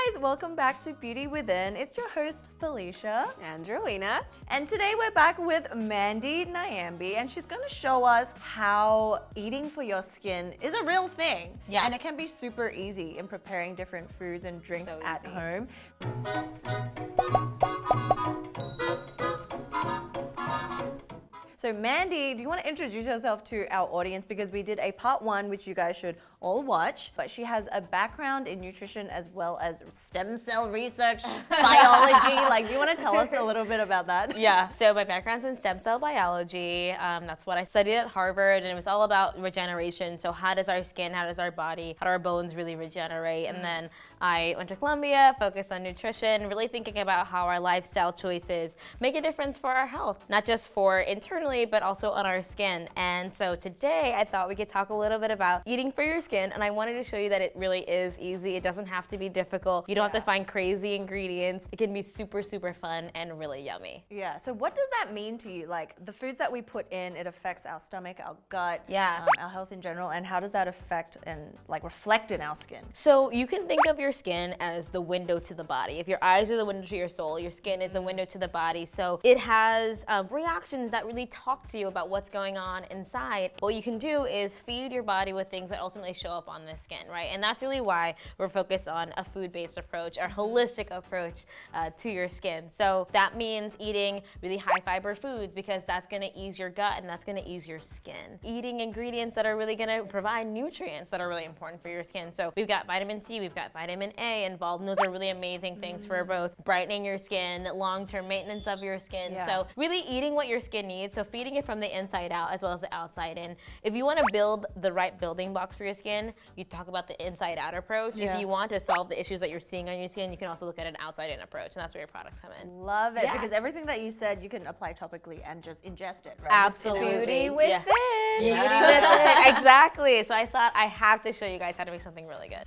guys, welcome back to Beauty Within. It's your host Felicia and Rowena. And today we're back with Mandi Nyambi, and she's going to show us how eating for your skin is a real thing. Yeah. And it can be super easy in preparing different foods and drinks at home. So Mandi, do you want to introduce yourself to our audience? Because we did a part 1, which you guys should all watch. But she has a background in nutrition as well as stem cell research, biology. Do you want to tell us a little bit about that? Yeah, so my background's in stem cell biology. That's what I studied at Harvard, and it was all about regeneration. So how does our skin, how does our body, how do our bones really regenerate? And then I went to Columbia, focused on nutrition, really thinking about how our lifestyle choices make a difference for our health, not just for internally, but also on our skin. And so today I thought we could talk a little bit about eating for your skin, and I wanted to show you that it really is easy. It doesn't have to be difficult. You don't have to find crazy ingredients. It can be super, super fun and really yummy. Yeah, so what does that mean to you? Like the foods that we put in, it affects our stomach, our gut, our health in general, and how does that affect and reflect in our skin? So you can think of your skin as the window to the body. If your eyes are the window to your soul, your skin is the window to the body. So it has reactions that really talk to you about what's going on inside. What you can do is feed your body with things that ultimately show up on the skin, right? And that's really why we're focused on a food-based approach, or holistic approach to your skin. So that means eating really high fiber foods, because that's gonna ease your gut and that's gonna ease your skin. Eating ingredients that are really gonna provide nutrients that are really important for your skin. So we've got vitamin C, we've got vitamin A involved, and those are really amazing things for both brightening your skin, long-term maintenance of your skin. So really eating what your skin needs, so feeding it from the inside out as well as the outside in. If you want to build the right building blocks for your skin, you talk about the inside out approach. If you want to solve the issues that you're seeing on your skin, you can also look at an outside in approach, and that's where your products come in. Love it, because everything that you said you can apply topically and just ingest it, right? Absolutely. Beauty within. Beauty within. Exactly. So I thought I have to show you guys how to make something really good.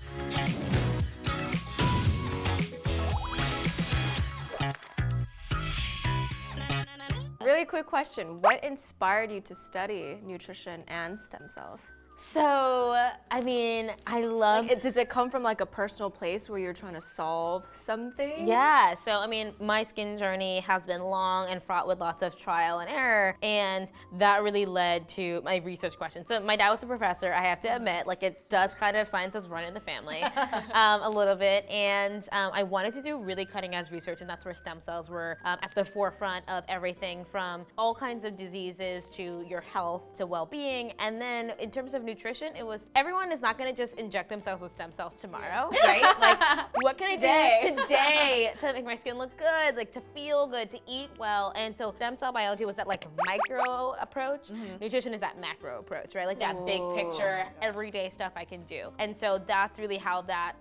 Really quick question. What inspired you to study nutrition and stem cells? So, I mean, I love... does it come from a personal place where you're trying to solve something? Yeah, so I mean, my skin journey has been long and fraught with lots of trial and error, and that really led to my research questions. So my dad was a professor, I have to admit, it does kind of, science does run in the family a little bit, and I wanted to do really cutting edge research, and that's where stem cells were at the forefront of everything from all kinds of diseases to your health to well-being. And then in terms of nutrition, it was, everyone is not gonna just inject themselves with stem cells tomorrow, right? What can I do today to make my skin look good, to feel good, to eat well? And so stem cell biology was that micro approach. Nutrition is that macro approach, right? That big picture, everyday stuff I can do. And so that's really how that,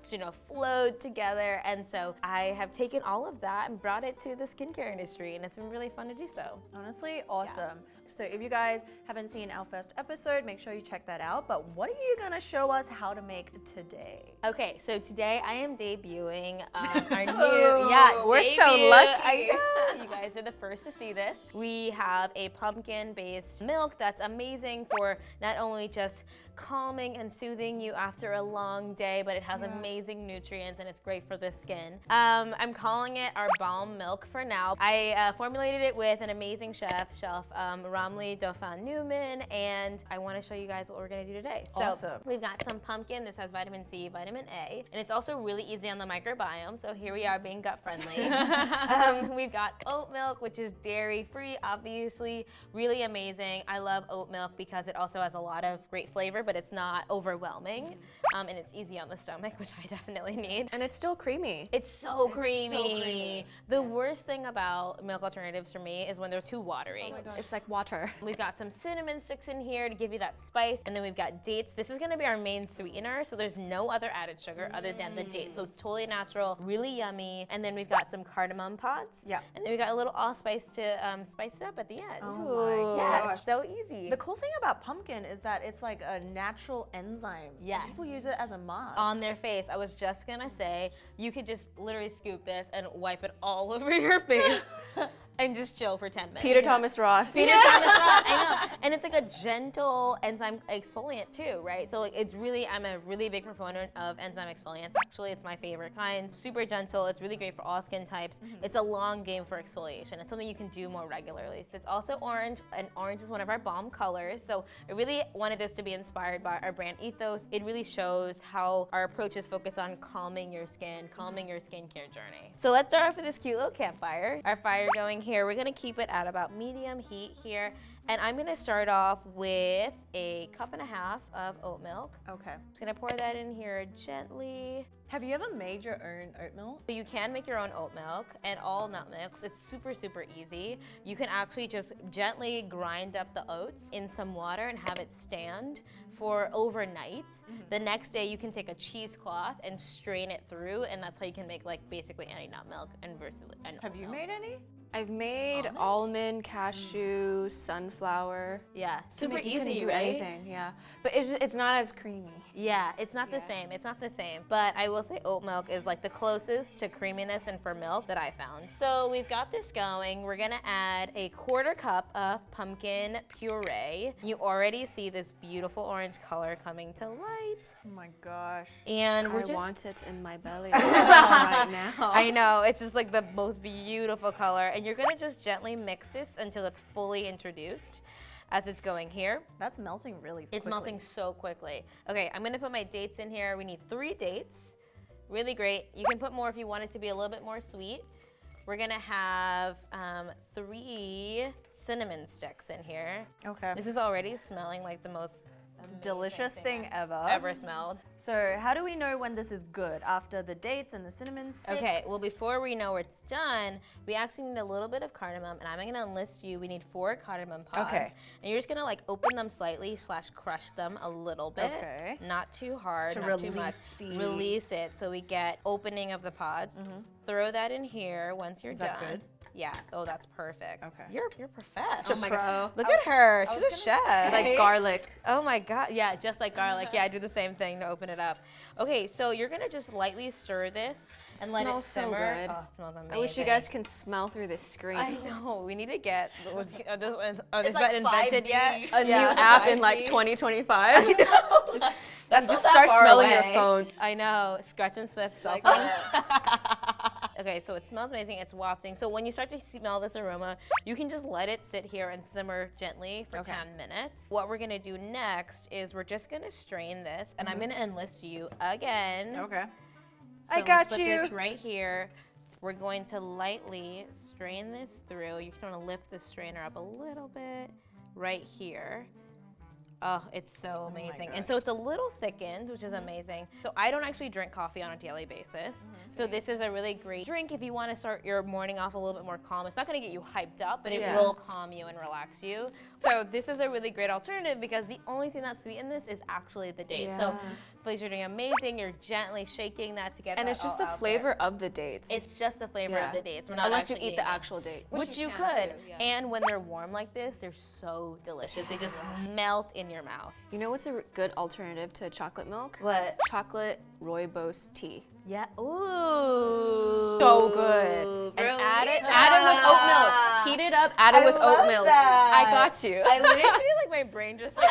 flowed together. And so I have taken all of that and brought it to the skincare industry, and it's been really fun to do so. Honestly, awesome. So if you guys haven't seen our first episode, make sure you check that out. But what are you gonna show us how to make today? Okay, so today I am debuting our new, we're debut. so lucky. I know. You guys are the first to see this. We have a pumpkin-based milk that's amazing for not only just calming and soothing you after a long day, but it has amazing nutrients and it's great for the skin. I'm calling it our Baalm milk for now. I formulated it with an amazing chef Ramli Dauphin Newman, and I want to show you guys what we're going to do today. So we've got some pumpkin. This has vitamin C, vitamin A, and it's also really easy on the microbiome. So here we are being gut friendly. We've got oat milk, which is dairy free, obviously, really amazing. I love oat milk because it also has a lot of great flavor, but it's not overwhelming, and it's easy on the stomach, which I definitely need. And it's still creamy. It's so creamy. The worst thing about milk alternatives for me is when they're too watery. Oh my God. It's like water. We've got some cinnamon sticks in here to give you that spice, and then we've got dates. This is gonna be our main sweetener, so there's no other added sugar other than the dates. So it's totally natural, really yummy. And then we've got some cardamom pods. Yeah. And then we got a little allspice to spice it up at the end. Oh my gosh. So easy. The cool thing about pumpkin is that it's like a natural enzyme. Yes. People use it as a mask. On their face. I was just gonna say, you could just literally scoop this and wipe it all over your face. and just chill for 10 minutes. Peter Thomas Roth. Peter Thomas Roth, I know. And it's like a gentle enzyme exfoliant too, right? So like it's really, I'm a really big proponent of enzyme exfoliants. Actually, it's my favorite kind. Super gentle. It's really great for all skin types. It's a long game for exfoliation. It's something you can do more regularly. So it's also orange, and orange is one of our Baalm colors. So I really wanted this to be inspired by our brand ethos. It really shows how our approach is focused on calming your skin, calming your skincare journey. So let's start off with this cute little campfire. Our fire going here, we're gonna keep it at about medium heat here. And I'm gonna start off with a 1.5 cups of oat milk. Okay. Just gonna pour that in here gently. Have you ever made your own oat milk? So you can make your own oat milk and all nut milks. It's super, super easy. You can actually just gently grind up the oats in some water and have it stand for overnight. The next day you can take a cheesecloth and strain it through, and that's how you can make like basically any nut milk and versus an Have oat you milk. made any? I've made almond, cashew, sunflower. Yeah, super You easy, can do right? anything, yeah. But it's not as creamy. Yeah, it's not the same. It's not the same. But I will say oat milk is like the closest to creaminess and for milk that I found. So we've got this going. We're gonna add a 1/4 cup of pumpkin puree. You already see this beautiful orange color coming to light. Oh my gosh. And we're I just want it in my belly right now. I know, it's just like the most beautiful color. And you're gonna just gently mix this until it's fully introduced as it's going here. That's melting really quickly. It's melting so quickly. Okay, I'm gonna put my dates in here. We need 3 dates. Really great. You can put more if you want it to be a little bit more sweet. We're gonna have 3 cinnamon sticks in here. Okay. This is already smelling like the most Delicious thing ever. ever smelled. So how do we know when this is good? After the dates and the cinnamon sticks? Okay, well before we know it's done, we actually need a little bit of cardamom, and I'm gonna enlist you. We need 4 cardamom pods. Okay. And you're just gonna like open them slightly / crush them a little bit. Okay. Not too hard, To not too much. release the- Release it so we get opening of the pods. Throw that in here once you're Is done. that good? Yeah. Oh, that's perfect. Okay. You're professional. Oh my God. Look at her. I She's was a gonna chef. It's like garlic. Oh my God, yeah, just like garlic. Yeah, I do the same thing to open it up. Okay, so you're gonna just lightly stir this and let it Smells so simmer. good. Oh, it smells amazing. I wish you guys can smell through this screen. I know, we need to get, are this It's like not invented 5D. yet? A new Yeah, app in 5D. like 2025. That's just not that start far smelling your away. phone. I know, scratch and sniff cell phones. Okay, so it smells amazing, it's wafting. So when you start to smell this aroma, you can just let it sit here and simmer gently for 10 minutes. What we're gonna do next is we're just gonna strain this, and I'm gonna enlist you again. Okay. So I let's got put you. this right here. We're going to lightly strain this through. You just wanna lift the strainer up a little bit right here. Oh, it's so amazing. And so it's a little thickened, which is amazing. So I don't actually drink coffee on a daily basis. So this is a really great drink if you want to start your morning off a little bit more calm. It's not going to get you hyped up, but it Yeah. will calm you and relax you. So this is a really great alternative because the only thing that's sweet in this is actually the dates. So Yeah. Felicia, you're doing amazing. You're gently shaking that to get And that it's just all the out flavor of the dates. there. It's just the flavor Yeah. of the dates. We're not Unless you actually eat the eating them. actual date. Which you could. And when they're warm like this, they're so delicious. They just melt in your mouth. You know what's a good alternative to chocolate milk? What? Chocolate rooibos tea. Yeah. Ooh. So good. And Really? add it with oat milk. Heat it up, add it with love oat milk. that. I got you. I literally feel like my brain just like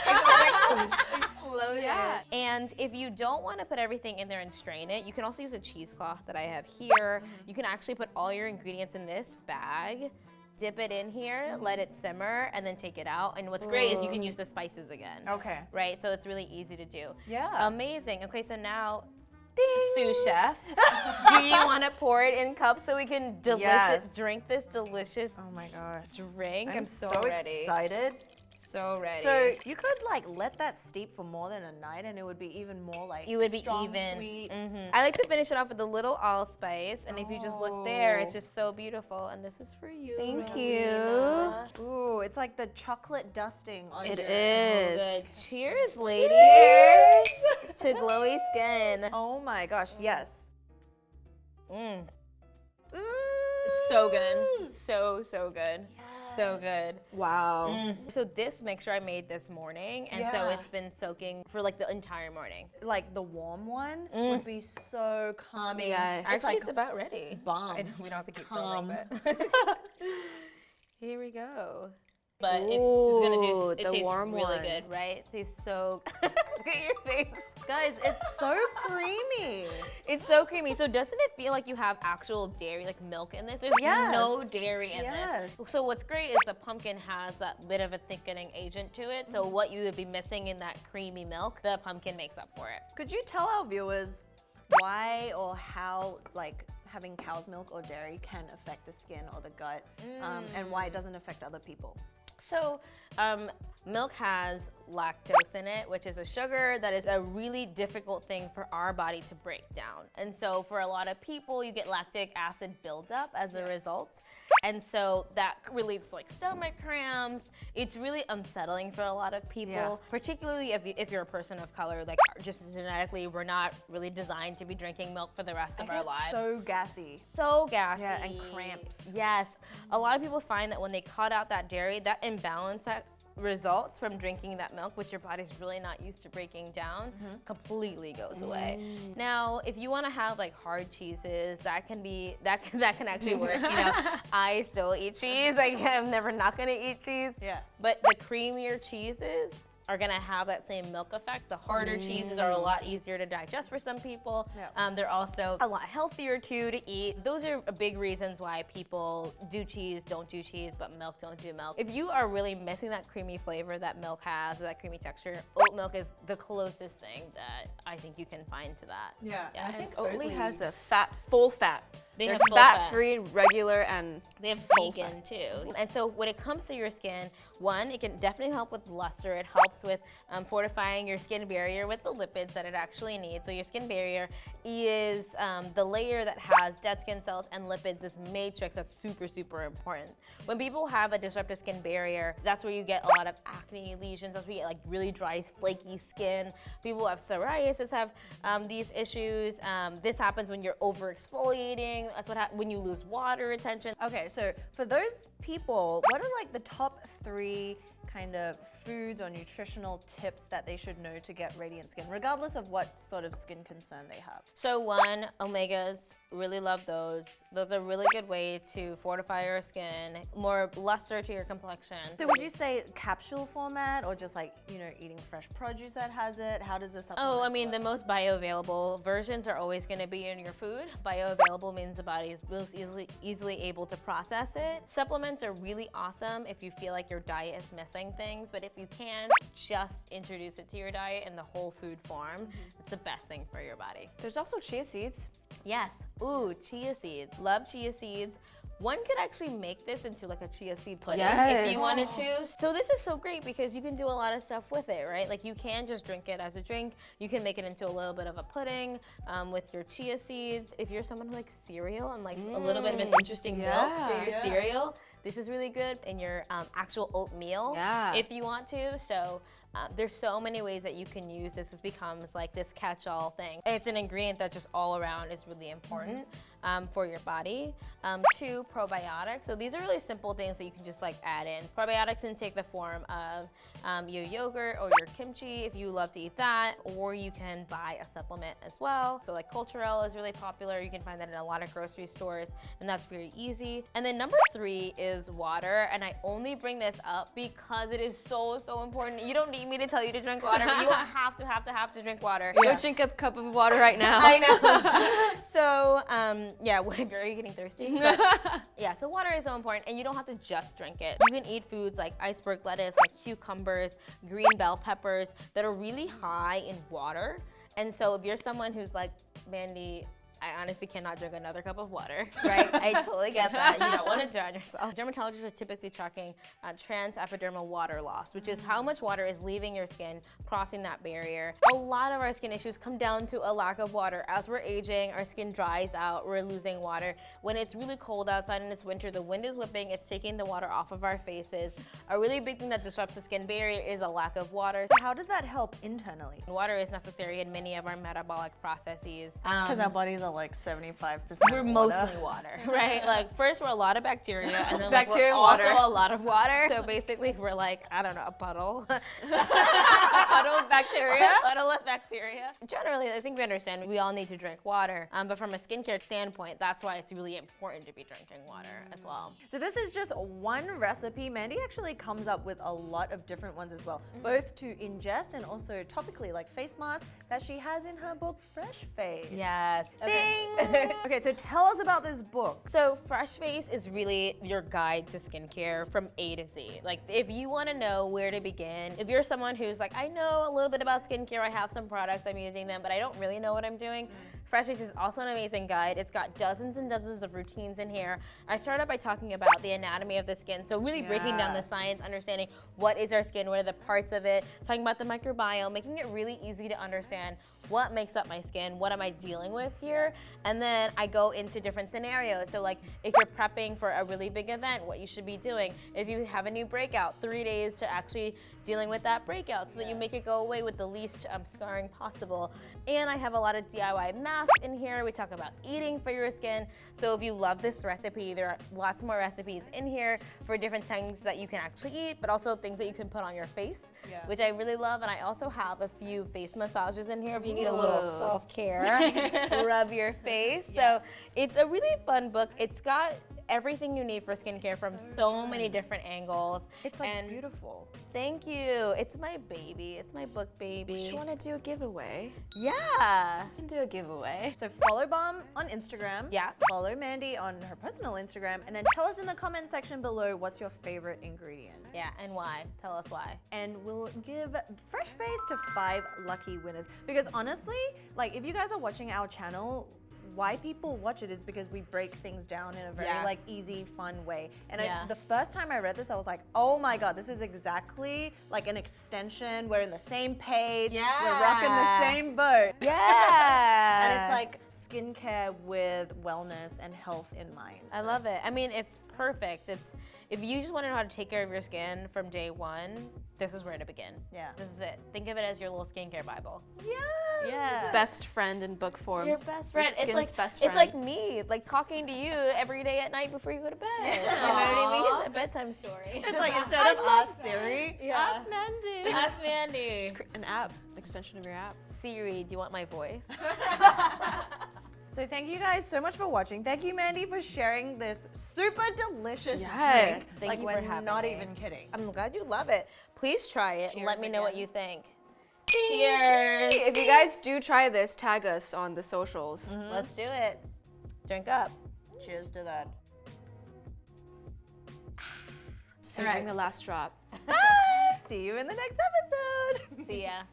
exploded. Yeah. And if you don't want to put everything in there and strain it, you can also use a cheesecloth that I have here. You can actually put all your ingredients in this bag, dip it in here, let it simmer, and then take it out. And what's great is you can use the spices again. Okay. Right? So it's really easy to do. Yeah. Amazing. Okay, so now, sous chef, do you want to pour it in cups so we can Yes. drink this delicious Oh my gosh. drink? I'm so so ready. excited. So ready. So you could like let that steep for more than a night and it would be even more like you would be strong, even. sweet. I like to finish it off with a little allspice, and if you just look there, it's Oh. just so beautiful. And this is for you. Thank Rosina. Ooh, it's like the chocolate dusting on It your- is. Good. Cheers, ladies. Cheers to glowy skin. Oh my gosh, yes. Mm. It's so good. So good. So good. Wow. So this mixture I made this morning, and so Yeah. it's been soaking for like the entire morning. Like the warm one would be so calming. Yeah. Actually, like it's about ready. Baalm. I know we don't have to keep Calm. filming, but Here we go. But Ooh, it's gonna taste, the tastes warm really one. good, right? It tastes so, look at your face. Guys, it's so creamy. It's so creamy. So doesn't it feel like you have actual dairy, like milk in this? There's no Yes. dairy in Yes. this. So what's great is the pumpkin has that bit of a thickening agent to it. So what you would be missing in that creamy milk, the pumpkin makes up for it. Could you tell our viewers why or how, like, having cow's milk or dairy can affect the skin or the gut, and why it doesn't affect other people? So milk has lactose in it, which is a sugar that is a really difficult thing for our body to break down. And so for a lot of people, you get lactic acid buildup as a result. And so that relates to like stomach cramps. It's really unsettling for a lot of people, particularly if you're a person of color, like just genetically, we're not really designed to be drinking milk for the rest of our lives. So gassy. So gassy. Yeah, and cramps. Yes. A lot of people find that when they cut out that dairy, that imbalance that results from drinking that milk, which your body's really not used to breaking down, completely goes away. Now, if you want to have like hard cheeses, that can actually work. You know, I still eat cheese. Like, I'm never not gonna eat cheese. Yeah. But the creamier cheeses are gonna have that same milk effect. The harder cheeses are a lot easier to digest for some people. Yeah. They're also a lot healthier too to eat. Those are big reasons why people do cheese, don't do cheese, but milk, don't do milk. If you are really missing that creamy flavor that milk has, or that creamy texture, oat milk is the closest thing that I think you can find to that. Yeah. I think Oatly has a full fat. There's have full fat. fat-free, regular, and They have vegan too. And so when it comes to your skin, one, it can definitely help with luster. It helps with fortifying your skin barrier with the lipids that it actually needs. So your skin barrier is the layer that has dead skin cells and lipids, this matrix that's super, super important. When people have a disrupted skin barrier, that's where you get a lot of acne lesions. That's where you get like really dry, flaky skin. People who have psoriasis have these issues. This happens when you're over exfoliating. That's what happens when you lose water retention. Okay, so for those people, what are like the top 3 kind of foods or nutritional tips that they should know to get radiant skin, regardless of what sort of skin concern they have? So one, omegas, really love those. Those are a really good way to fortify your skin, more luster to your complexion. So would you say capsule format or just like, you know, eating fresh produce that has it? How does this supplement Oh, I mean, work? the most bioavailable versions are always going to be in your food. Bioavailable means the body is most easily able to process it. Supplements are really awesome if you feel like your diet is missing things, but if you can, just introduce it to your diet in the whole food form. It's the best thing for your body. there's also chia seeds. Yes. Ooh, chia seeds. Love chia seeds. One could actually make this into like a chia seed pudding if you wanted to. So this is so great because you can do a lot of stuff with it, right? Like you can just drink it as a drink. You can make it into a little bit of a pudding with your chia seeds. If you're someone who likes cereal and likes a little bit of an interesting milk for your cereal, this is really good in your actual oatmeal if you want to. So there's so many ways that you can use this. This becomes like this catch-all thing. It's an ingredient that just all around is really important for your body. 2, probiotics. So these are really simple things that you can just like add in. Probiotics can take the form of your yogurt or your kimchi if you love to eat that, or you can buy a supplement as well. So like Culturelle is really popular. You can find that in a lot of grocery stores, and that's very easy. And then number 3 is water, and I only bring this up because it is so important. You don't need me to tell you to drink water, but you have to drink water. Go drink a cup of water right now. I know. So yeah, if you're getting thirsty. But, yeah, so water is so important, and you don't have to just drink it. You can eat foods like iceberg lettuce, like cucumbers, green bell peppers that are really high in water. And so if you're someone who's like, Mandi, I honestly cannot drink another cup of water, right? I totally get that. You don't want to drown yourself. Dermatologists are typically tracking transepidermal water loss, which is how much water is leaving your skin, crossing that barrier. A lot of our skin issues come down to a lack of water. As we're aging, our skin dries out, we're losing water. When it's really cold outside and it's winter, the wind is whipping, it's taking the water off of our faces. A really big thing that disrupts the skin barrier is a lack of water. So how does that help internally? Water is necessary in many of our metabolic processes. Because our bodies are are like 75%. We're water. mostly water, right? Like first we're a lot of bacteria, and then Bacteria we're and also water. a lot of water. So basically we're like, I don't know, a puddle. A puddle of bacteria. Puddle of bacteria. Generally, I think we understand we all need to drink water, but from a skincare standpoint, that's why it's really important to be drinking water as well. So this is just one recipe. Mandy actually comes up with a lot of different ones as well, both to ingest and also topically, like face masks that she has in her book, Fresh Face. Yes. Ding! Okay, so tell us about this book. So Fresh Face is really your guide to skincare from A to Z. Like if you want to know where to begin, if you're someone who's like, I know a little bit about skincare, I have some products, I'm using them, but I don't really know what I'm doing. Fresh Face is also an amazing guide. It's got dozens and dozens of routines in here. I started by talking about the anatomy of the skin, so really breaking down the science, understanding what is our skin, what are the parts of it, talking about the microbiome, making it really easy to understand what makes up my skin, what am I dealing with here, and then I go into different scenarios. So like if you're prepping for a really big event, what you should be doing. If you have a new breakout, 3 days to actually dealing with that breakout so that you make it go away with the least scarring possible. And I have a lot of DIY masks in here. We talk about eating for your skin. So if you love this recipe, there are lots more recipes in here for different things that you can actually eat, but also things that you can put on your face, which I really love. And I also have a few face massages in here if you need a little self-care, rub your face. So it's a really fun book. It's got everything you need for skincare from so many different angles. It's like beautiful. Thank you. It's my baby. It's my book baby. You want to do a giveaway? Yeah. We can do a giveaway. So follow Baalm on Instagram. Yeah. Follow Mandy on her personal Instagram. And then tell us in the comment section below what's your favorite ingredient. Yeah, and why? Tell us why. And we'll give Fresh Face to 5 lucky winners. Because honestly, like if you guys are watching our channel, why people watch it is because we break things down in a very like easy, fun way. And the first time I read this, I was like, oh my God, this is exactly like an extension. We're in the same page. Yeah. We're rocking the same boat. Yeah. And it's like skincare with wellness and health in mind. I love it. I mean, it's perfect. It's if you just want to know how to take care of your skin from day one, this is where to begin. Yeah. This is it. Think of it as your little skincare Bible. Yes. Yeah. Best friend in book form. Your best friend. Your skin's best It's friend. like me, like talking to you every day at night before you go to bed. You know what I mean? A bedtime story. It's like instead of Ask Siri, Yeah. Ask Mandy. Ask Mandy. An app, extension of your app. Siri, do you want my voice? So thank you guys so much for watching. Thank you, Mandy, for sharing this super delicious Yes. drink. Thank like you we're for having not me. even kidding. I'm glad you love it. Please try it and Cheers let me know what again. you think. Cheers. If you guys do try this, tag us on the socials. Let's do it. Drink up. Cheers to that. Serving the last drop. See you in the next episode. See ya.